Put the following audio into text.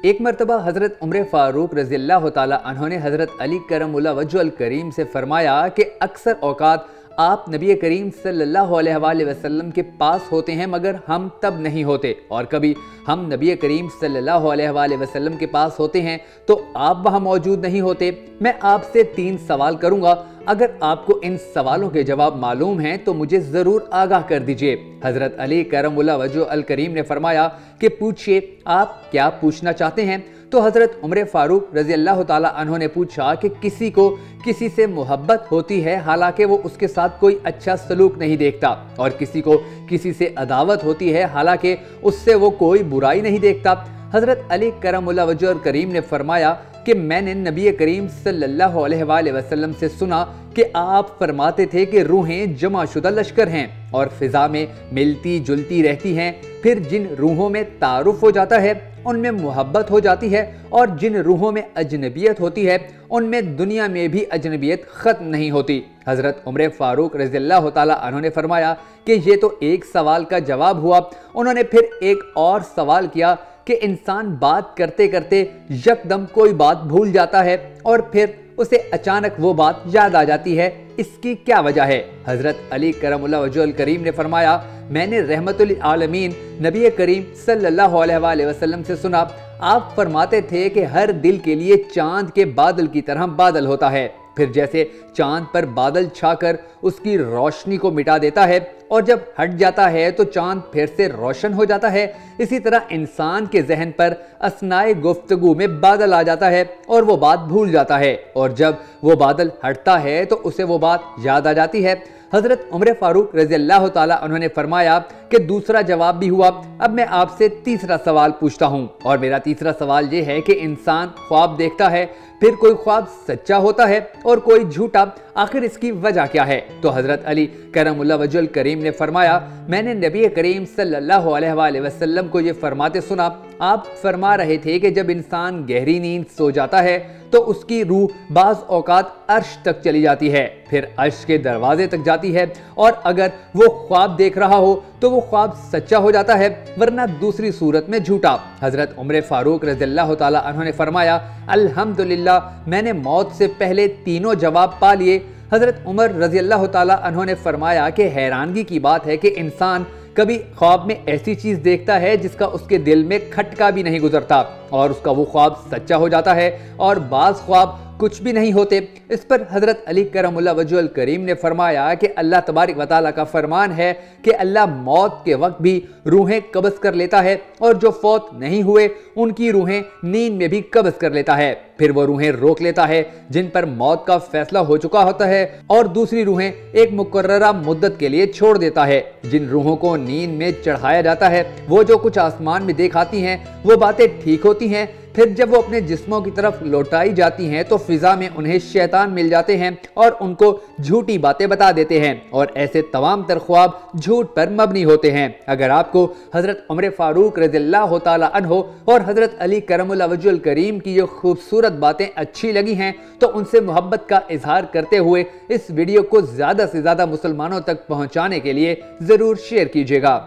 ایک مرتبہ حضرت عمر فاروق رضی اللہ تعالیٰ عنہ نے حضرت علی کرم اللہ وجہ الکریم سے فرمایا کہ اکثر اوقات آپ نبی کریم صلی اللہ علیہ وآلہ وسلم کے پاس ہوتے ہیں مگر ہم تب نہیں ہوتے، اور کبھی ہم نبی کریم صلی اللہ علیہ وآلہ وسلم کے پاس ہوتے ہیں تو آپ وہاں موجود نہیں ہوتے۔ میں آپ سے 3 سوال کروں گا، اگر آپ کو ان سوالوں کے جواب معلوم ہیں تو مجھے ضرور آگاہ کر دیجئے۔ حضرت علی کرم اللہ وجہ الکریم نے فرمایا کہ پوچھئے، آپ کیا پوچھنا چاہتے ہیں؟ تو حضرت عمر فاروق رضی اللہ تعالیٰ عنہ نے پوچھا کہ کسی کو کسی سے محبت ہوتی ہے حالانکہ وہ اس کے ساتھ کوئی اچھا سلوک نہیں دیکھتا، اور کسی کو کسی سے عداوت ہوتی ہے حالانکہ اس سے وہ کوئی برائی نہیں دیکھتا۔ حضرت علی کرم اللہ وجہ الکریم نے فرمایا کہ میں نے نبی کریم صلی اللہ علیہ وآلہ وسلم سے سنا کہ آپ فرماتے تھے کہ روحیں جمع شدہ لشکر ہیں اور فضا میں ملتی جلتی رہتی ہیں، پھر جن روحوں میں تعارف ہو جاتا ہے ان میں محبت ہو جاتی ہے، اور جن روحوں میں اجنبیت ہوتی ہے ان میں دنیا میں بھی اجنبیت ختم نہیں ہوتی۔ حضرت عمر فاروق رضی اللہ تعالیٰ عنہ نے فرمایا کہ یہ تو ایک سوال کا جواب ہوا۔ انہوں نے پھر ایک اور سوال کیا کہ انسان بات کرتے کرتے یکدم کوئی بات بھول جاتا ہے اور پھر اسے اچانک وہ بات یاد آ جاتی ہے، اس کی کیا وجہ ہے؟ حضرت علی کرم اللہ وجہ الکریم نے فرمایا میں نے رحمت للعالمین نبی کریم صلی اللہ علیہ وآلہ وسلم سے سنا، آپ فرماتے تھے کہ ہر دل کے لیے چاند کے بادل کی طرح بادل ہوتا ہے، پھر جیسے چاند پر بادل چھا کر اس کی روشنی کو مٹا دیتا ہے اور جب ہٹ جاتا ہے تو چاند پھر سے روشن ہو جاتا ہے، اسی طرح انسان کے ذہن پر اثنائے گفتگو میں بادل آ جاتا ہے اور وہ بات بھول جاتا ہے، اور جب وہ بادل ہٹتا ہے تو اسے وہ بات یاد آ جاتی ہے۔ حضرت عمر فاروق رضی اللہ تعالیٰ عنہ نے فرمایا کہ دوسرا جواب بھی ہوا، اب میں آپ سے تیسرا سوال پوچھتا ہوں، اور میرا تیسرا سوال یہ ہے کہ انسان خواب دیکھتا ہے، پھر کوئی خواب سچا ہوتا ہے اور کوئی جھوٹا، آخر اس کی وجہ کیا ہے؟ تو حضرت علی کرم اللہ وجہ الکریم نے فرمایا میں نے نبی کریم صلی اللہ علیہ وآلہ وسلم کو یہ فرماتے سنا، آپ فرما رہے تھے کہ جب انسان گہری نیند سو جاتا ہے تو اس کی روح بعض اوقات عرش تک چلی جاتی ہے، پھر عرش کے دروازے تک جاتی ہے، اور اگر وہ خواب دیکھ رہا ہو تو وہ خواب سچا ہو جاتا ہے ورنہ دوسری صورت میں جھوٹا۔ حضرت عمر فاروق رضی اللہ تعالیٰ عنہ نے فرمایا الحمدللہ میں نے موت سے پہلے تینوں جواب پا لیے۔ حضرت عمر رضی اللہ تعالیٰ عنہ نے فرمایا کہ حیرانگی کی بات ہے کہ انسان کبھی خواب میں ایسی چیز دیکھتا ہے جس کا اس کے دل میں کھٹکا بھی نہیں گزرتا اور اس کا وہ خواب سچا ہو جاتا ہے، اور بعض خواب کچھ بھی نہیں ہوتے۔ اس پر حضرت علی کرم اللہ وجہ الکریم نے فرمایا کہ اللہ تبارک و تعالیٰ کا فرمان ہے کہ اللہ موت کے وقت بھی روحیں قبض کر لیتا ہے، اور جو فوت نہیں ہوئے ان کی روحیں نیند میں بھی قبض کر لیتا ہے، پھر وہ روحیں روک لیتا ہے جن پر موت کا فیصلہ ہو چکا ہوتا ہے، اور دوسری روحیں ایک مقررہ مدت کے لیے چھوڑ دیتا ہے۔ جن روحوں کو نیند میں چڑھایا جاتا ہے وہ جو کچھ آسمان میں دیکھ آتی ہیں وہ باتیں ٹھیک ہوتی ہیں، پھر جب وہ اپنے جسموں کی طرف لوٹائی جاتی ہیں تو فضا میں انہیں شیطان مل جاتے ہیں اور ان کو جھوٹی باتیں بتا دیتے ہیں، اور ایسے تمام تر خواب جھوٹ پر مبنی ہوتے ہیں۔ اگر آپ کو حضرت عمر فاروق رضی اللہ تعالیٰ عنہ اور حضرت علی کرم اللہ وجہ الکریم کی یہ خوبصورت باتیں اچھی لگی ہیں تو ان سے محبت کا اظہار کرتے ہوئے اس ویڈیو کو زیادہ سے زیادہ مسلمانوں تک پہنچانے کے لیے ضرور شیئر کیجیے گا۔